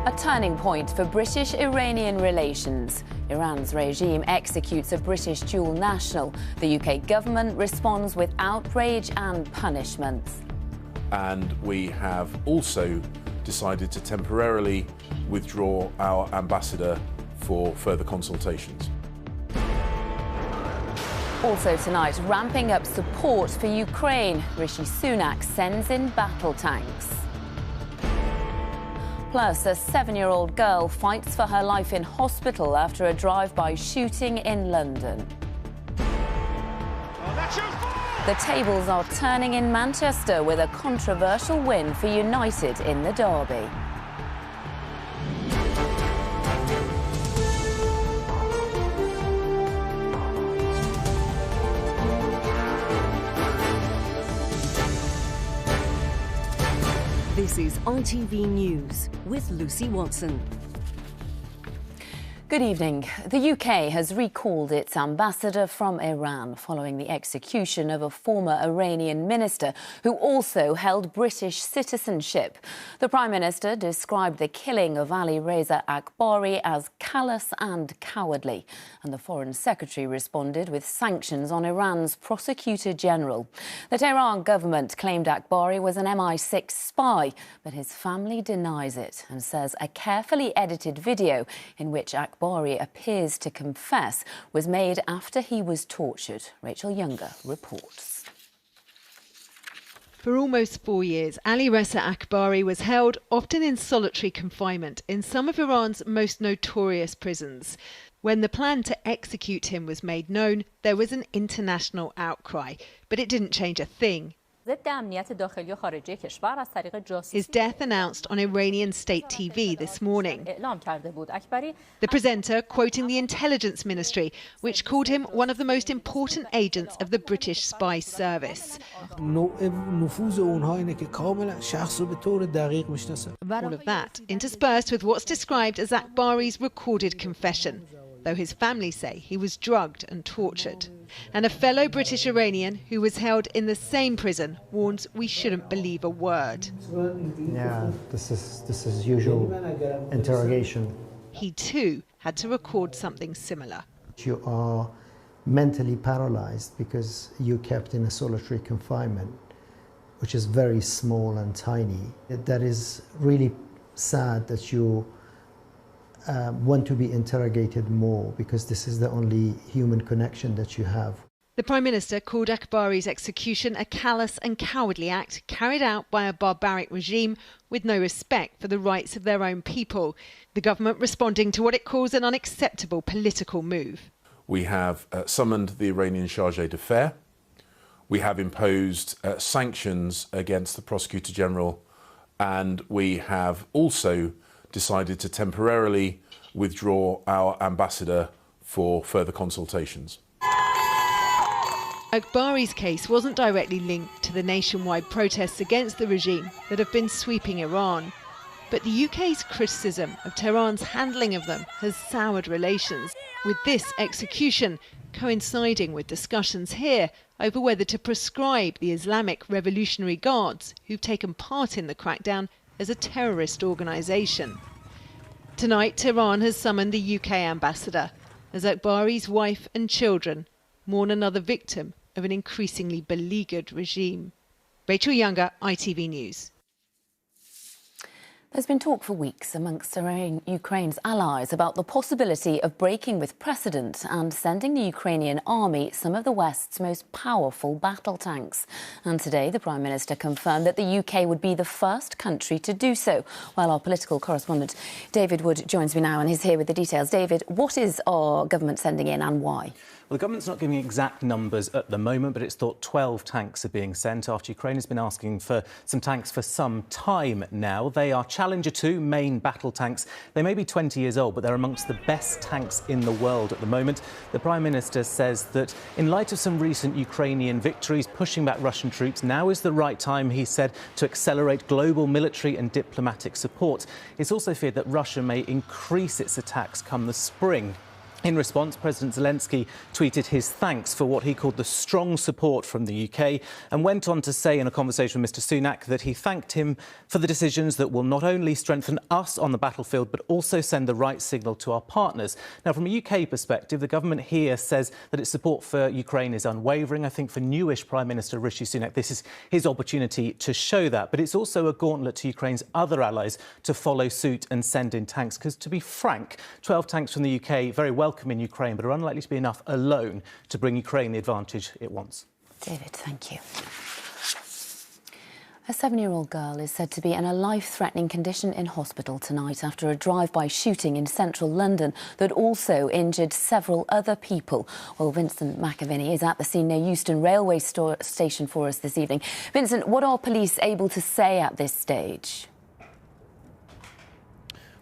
A turning point for British-Iranian relations. Iran's regime executes a British dual national. The UK government responds with outrage and punishments. And we have also decided to temporarily withdraw our ambassador for further consultations. Also tonight, ramping up support for Ukraine. Rishi Sunak sends in battle tanks. Plus, a 7-year-old girl fights for her life in hospital after a drive-by shooting in London. The tables are turning in Manchester with a controversial win for United in the derby. This is DanTV News with Lucy Watson. Good evening. The UK has recalled its ambassador from Iran following the execution of a former Iranian minister who also held British citizenship. The Prime Minister described the killing of Ali Reza Akbari as callous and cowardly, and the Foreign Secretary responded with sanctions on Iran's Prosecutor General. The Tehran government claimed Akbari was an MI6 spy, but his family denies it and says a carefully edited video in which Akbari appears to confess was made after he was tortured. Rachel Younger reports. For almost 4 years, Ali Reza Akbari was held, often in solitary confinement, in some of Iran's most notorious prisons. When the plan to execute him was made known, there was an international outcry, but it didn't change a thing. His death announced on Iranian state TV this morning. The presenter quoting the intelligence ministry, which called him one of the most important agents of the British spy service. All of that interspersed with what's described as Akbari's recorded confession, though his family say he was drugged and tortured. And a fellow British Iranian who was held in the same prison warns we shouldn't believe a word. Yeah, this is usual interrogation. He too had to record something similar. You are mentally paralyzed because you're kept in a solitary confinement, which is very small and tiny. That is really sad that you want to be interrogated more, because this is the only human connection that you have. The Prime Minister called Akbari's execution a callous and cowardly act carried out by a barbaric regime with no respect for the rights of their own people. The government responding to what it calls an unacceptable political move. We have summoned the Iranian Chargé d'Affaires. We have imposed sanctions against the Prosecutor General, and we have also decided to temporarily withdraw our ambassador for further consultations. Akbari's case wasn't directly linked to the nationwide protests against the regime that have been sweeping Iran. But the UK's criticism of Tehran's handling of them has soured relations, with this execution coinciding with discussions here over whether to proscribe the Islamic Revolutionary Guards who've taken part in the crackdown as a terrorist organisation. Tonight, Tehran has summoned the UK ambassador as Akbari's wife and children mourn another victim of an increasingly beleaguered regime. Rachel Younger, ITV News. There's been talk for weeks amongst Ukraine's allies about the possibility of breaking with precedent and sending the Ukrainian army some of the West's most powerful battle tanks. And today, the Prime Minister confirmed that the UK would be the first country to do so. While our political correspondent David Wood joins me now and is here with the details. David, what is our government sending in and why? Well, the government's not giving exact numbers at the moment, but it's thought 12 tanks are being sent after Ukraine has been asking for some tanks for some time now. They are Challenger 2 main battle tanks. They may be 20 years old, but they're amongst the best tanks in the world at the moment. The Prime Minister says that in light of some recent Ukrainian victories pushing back Russian troops, now is the right time, he said, to accelerate global military and diplomatic support. It's also feared that Russia may increase its attacks come the spring. In response, President Zelensky tweeted his thanks for what he called the strong support from the UK and went on to say in a conversation with Mr Sunak that he thanked him for the decisions that will not only strengthen us on the battlefield but also send the right signal to our partners. Now, from a UK perspective, the government here says that its support for Ukraine is unwavering. I think for newish Prime Minister Rishi Sunak, this is his opportunity to show that. But it's also a gauntlet to Ukraine's other allies to follow suit and send in tanks. Because, to be frank, 12 tanks from the UK, very welcome in Ukraine, but are unlikely to be enough alone to bring Ukraine the advantage it wants. David, thank you. A 7-year-old girl is said to be in a life-threatening condition in hospital tonight after a drive-by shooting in central London that also injured several other people. Well, Vincent McAviney is at the scene near Euston Railway Station for us this evening. Vincent, what are police able to say at this stage?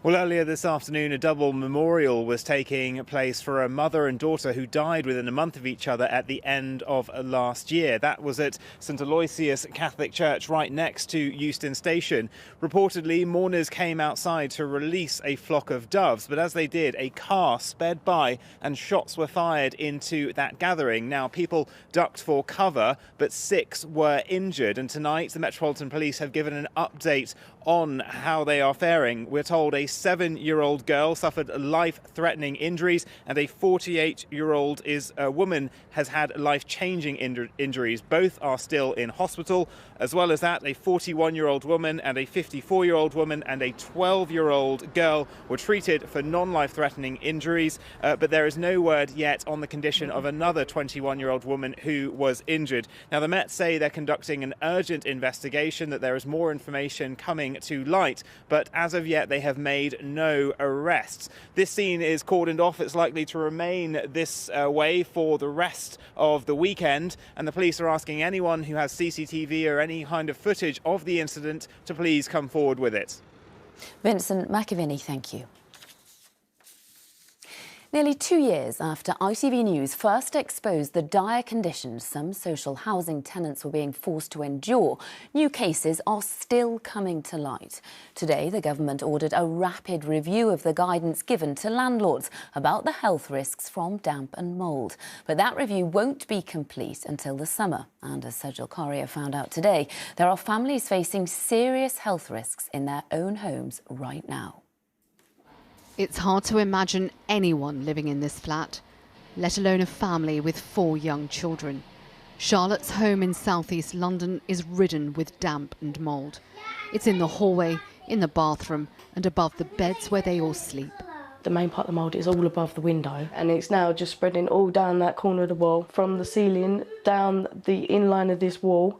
Well, earlier this afternoon, a double memorial was taking place for a mother and daughter who died within a month of each other at the end of last year. That was at St Aloysius Catholic Church right next to Euston Station. Reportedly, mourners came outside to release a flock of doves, but as they did, a car sped by and shots were fired into that gathering. Now, people ducked for cover, but 6 were injured, and tonight the Metropolitan Police have given an update on how they are faring. We're told a 7-year-old girl suffered life-threatening injuries and a 48-year-old woman has had life-changing injuries. Both are still in hospital. As well as that, a 41-year-old woman and a 54-year-old woman and a 12-year-old girl were treated for non-life-threatening injuries, but there is no word yet on the condition of another 21-year-old woman who was injured. Now, the Met say they're conducting an urgent investigation, that there is more information coming to light, but as of yet they have made no arrests. This scene is cordoned off. It's likely to remain this way for the rest of the weekend, and the police are asking anyone who has CCTV or any kind of footage of the incident to please come forward with it. Vincent McAviney, thank you. Nearly 2 years after ITV News first exposed the dire conditions some social housing tenants were being forced to endure, new cases are still coming to light. Today, the government ordered a rapid review of the guidance given to landlords about the health risks from damp and mould. But that review won't be complete until the summer. And as Sejal Courier found out today, there are families facing serious health risks in their own homes right now. It's hard to imagine anyone living in this flat, let alone a family with 4 young children. Charlotte's home in southeast London is ridden with damp and mould. It's in the hallway, in the bathroom and above the beds where they all sleep. The main part of the mould is all above the window, and it's now just spreading all down that corner of the wall, from the ceiling down the inline of this wall.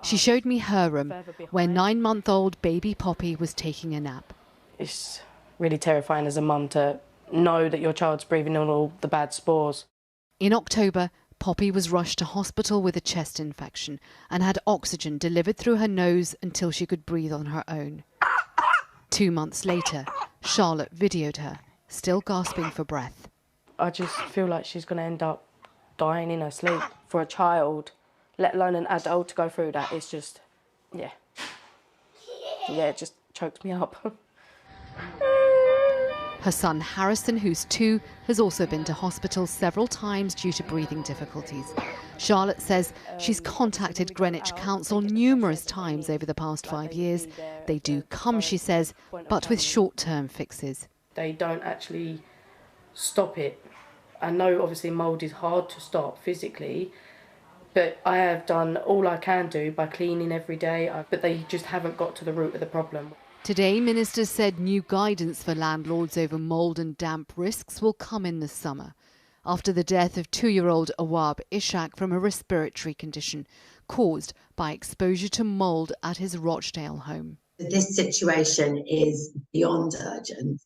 She showed me her room, where 9-month-old baby Poppy was taking a nap. It's really terrifying as a mum to know that your child's breathing in all the bad spores. In October, Poppy was rushed to hospital with a chest infection and had oxygen delivered through her nose until she could breathe on her own. 2 months later, Charlotte videoed her, still gasping for breath. I just feel like she's going to end up dying in her sleep. For a child, let alone an adult, to go through that, it's just, yeah, it just chokes me up. Her son Harrison, who's 2, has also been to hospital several times due to breathing difficulties. Charlotte says she's contacted Greenwich Council numerous times over the past 5 years. They do come, she says, but with short-term fixes. They don't actually stop it. I know obviously mould is hard to stop physically, but I have done all I can do by cleaning every day, but they just haven't got to the root of the problem. Today, ministers said new guidance for landlords over mould and damp risks will come in the summer, after the death of 2-year-old Awab Ishak from a respiratory condition caused by exposure to mould at his Rochdale home. This situation is beyond urgent.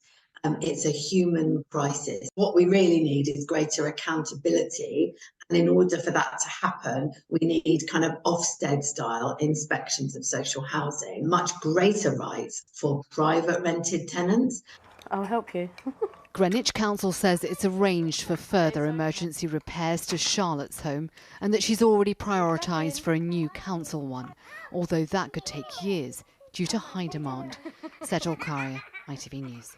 It's a human crisis. What we really need is greater accountability. And in order for that to happen, we need kind of Ofsted-style inspections of social housing, much greater rights for private rented tenants. I'll help you. Greenwich Council says it's arranged for further emergency repairs to Charlotte's home and that she's already prioritised for a new council one, although that could take years due to high demand. Sejal Courier, ITV News.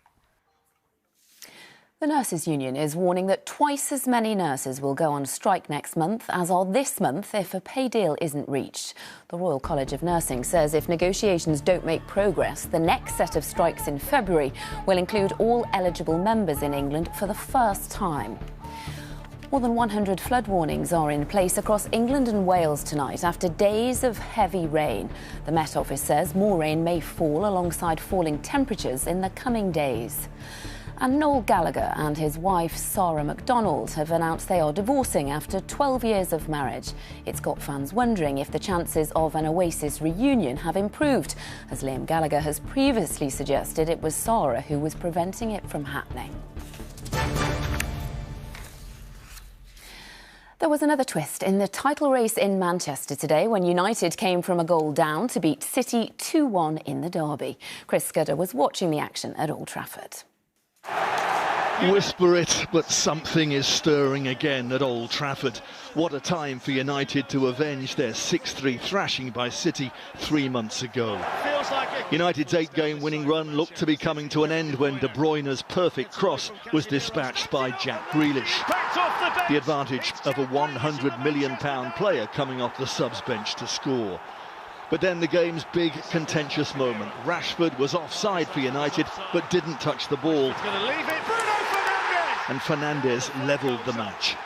The Nurses' Union is warning that twice as many nurses will go on strike next month as are this month if a pay deal isn't reached. The Royal College of Nursing says if negotiations don't make progress, the next set of strikes in February will include all eligible members in England for the first time. More than 100 flood warnings are in place across England and Wales tonight after days of heavy rain. The Met Office says more rain may fall alongside falling temperatures in the coming days. And Noel Gallagher and his wife Sarah McDonald have announced they are divorcing after 12 years of marriage. It's got fans wondering if the chances of an Oasis reunion have improved, as Liam Gallagher has previously suggested it was Sarah who was preventing it from happening. There was another twist in the title race in Manchester today when United came from a goal down to beat City 2-1 in the derby. Chris Scudder was watching the action at Old Trafford. Whisper it, but something is stirring again at Old Trafford. What a time for United to avenge their 6-3 thrashing by City 3 months ago. United's 8-game winning run looked to be coming to an end when De Bruyne's perfect cross was dispatched by Jack Grealish. The advantage of a £100 million player coming off the subs bench to score. But then the game's big contentious moment. Rashford was offside for United but didn't touch the ball. And Fernandes levelled the match.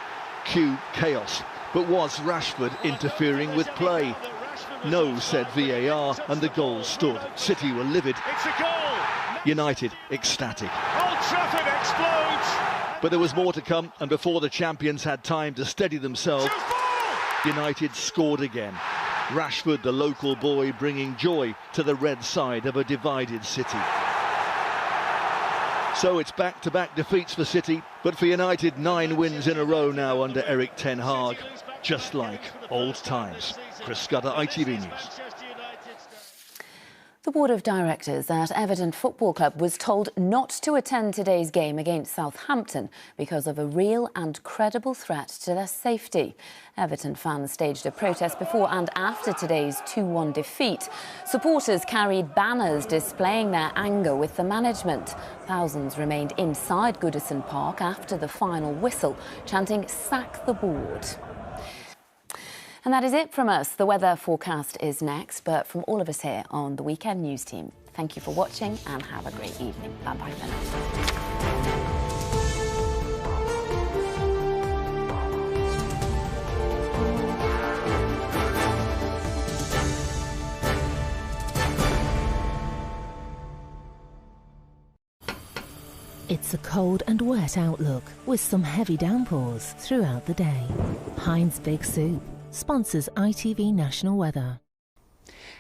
Cue chaos. But was Rashford interfering with play? No, said VAR, and the goal stood. City were livid. It's a goal! United ecstatic. Old Trafford explodes! But there was more to come, and before the champions had time to steady themselves, United scored again. Rashford, the local boy, bringing joy to the red side of a divided City. So it's back-to-back defeats for City, but for United 9 wins in a row now under Erik ten Hag, just like old times. Chris Scudder, ITV News. The board of directors at Everton Football Club was told not to attend today's game against Southampton because of a real and credible threat to their safety. Everton fans staged a protest before and after today's 2-1 defeat. Supporters carried banners displaying their anger with the management. Thousands remained inside Goodison Park after the final whistle, chanting "Sack the board." And that is it from us. The weather forecast is next, but from all of us here on the Weekend News team, thank you for watching and have a great evening. Bye-bye for now. It's a cold and wet outlook with some heavy downpours throughout the day. Heinz Big Soup sponsors ITV National Weather.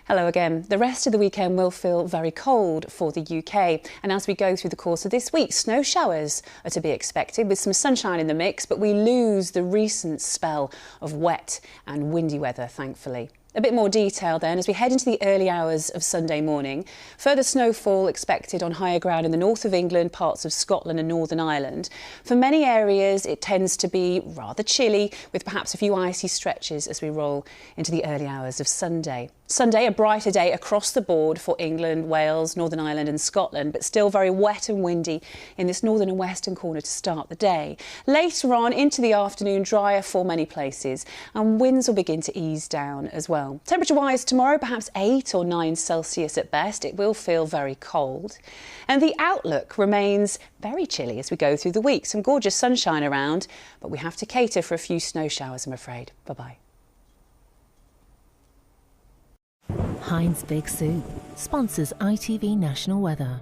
Hello again. The rest of the weekend will feel very cold for the UK, and as we go through the course of this week, snow showers are to be expected with some sunshine in the mix, but we lose the recent spell of wet and windy weather, thankfully. A bit more detail then as we head into the early hours of Sunday morning. Further snowfall expected on higher ground in the north of England, parts of Scotland and Northern Ireland. For many areas it tends to be rather chilly with perhaps a few icy stretches as we roll into the early hours of Sunday. Sunday, a brighter day across the board for England, Wales, Northern Ireland and Scotland, but still very wet and windy in this northern and western corner to start the day. Later on into the afternoon, drier for many places, and winds will begin to ease down as well. Temperature-wise, tomorrow perhaps 8 or 9 Celsius at best. It will feel very cold. And the outlook remains very chilly as we go through the week. Some gorgeous sunshine around, but we have to cater for a few snow showers, I'm afraid. Bye-bye. Heinz Big Soup sponsors ITV National Weather.